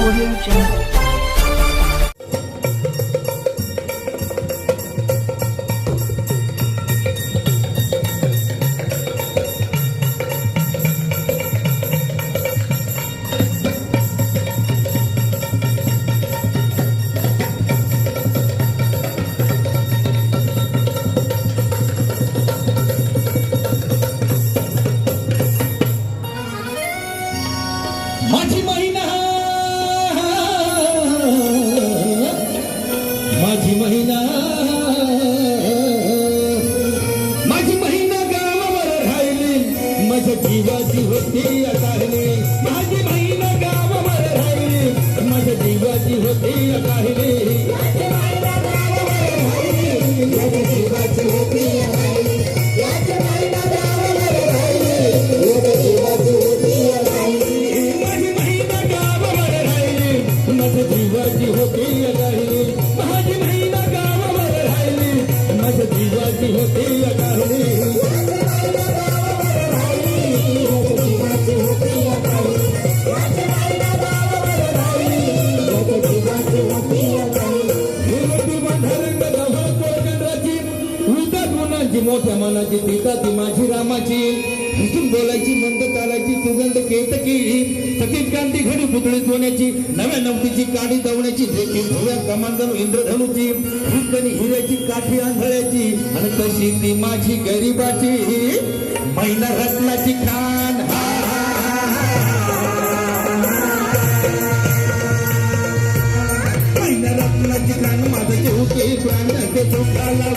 Audio Jungle. माझी महिना माझी महिना माझी महिना गावावर राहिली माझ्या जीवाची होती अकाहिली माझी महिना गावावर राहिली माझ्या जीवाची होती अकाहिली माझी महिना गावावर राहिली माझ्या जीवाची होती अकाहिली माझी महिना गावावर राहिली माझ्या जीवाची होती अकाहिली माझ्या जीवाची होती अकाहिली माझी महिना गावावर राहिली माझ्या जीवाची होती अकाहिली मोठ्या मनाची पिता ती माझी रामाची हसून बोलायची मंद चालायची सुगंध केतकी सतीच कांती घडी पुतळी सोन्याची नव्या नवतीची काडी दवण्याची देखील भव्या कमांडर इंद्रधनुची रुक्कणी हिऱ्याची काठी आंधळ्याची आणि तशी ती माझी गरीबाची महिना रत्नाची खान महिना रत्नाची खान माझं जीव के प्राण के चोखाला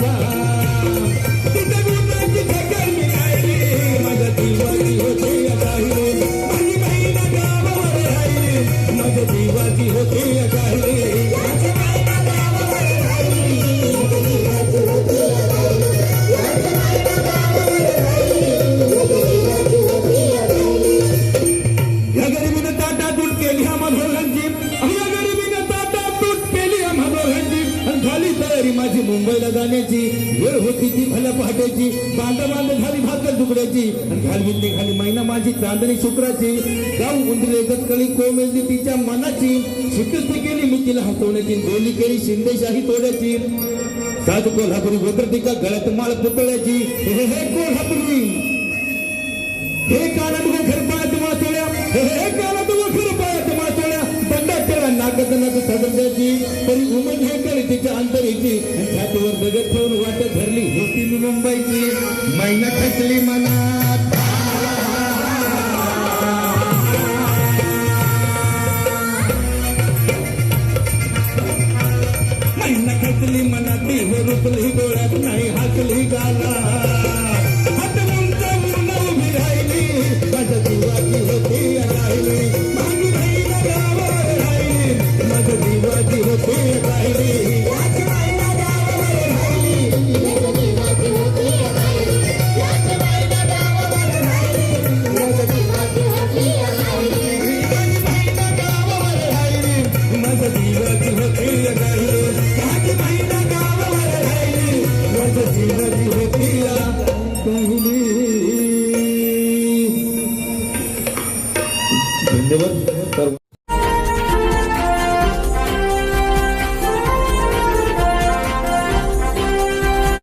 माझ्या जीवाची होती अकाहिली माझी महिना गावावर राहिली माझ्या जीवाची होती अकाहिली या गरिबीनं ताटातूट केली आम्हा दोघांची या गरिबीनं ताटातूट केली आम्हा दोघांची आणि झाली तयारी माझी मुंबईला जाण्याची वेळ होती ती भल्या पहाटेची बांध झाली भाकर तुकड्याची आणि घालवीत निघाली महिना माझी चांदणी शुक्राची गाव उंदरे कळी कोमेजली तिच्या मनाची शिकस्ती केली मी तिला हसवण्याची बोली केली शिंदेशाही तोड्याची साधू कोल्हापुरी वक्रतिका गळ्यात माळ पुतळ्याची हे कोल्हापुरी हे कानात खरपायात माचोळ्या हे कानात खरपायात माचोळ्या दंडात केला नाकात सदस्याची तरी उमेद हे करी तिच्या अंतरीची छातीवर दगड ठेवून वाट धरली होती मी मुंबईची महिना खचली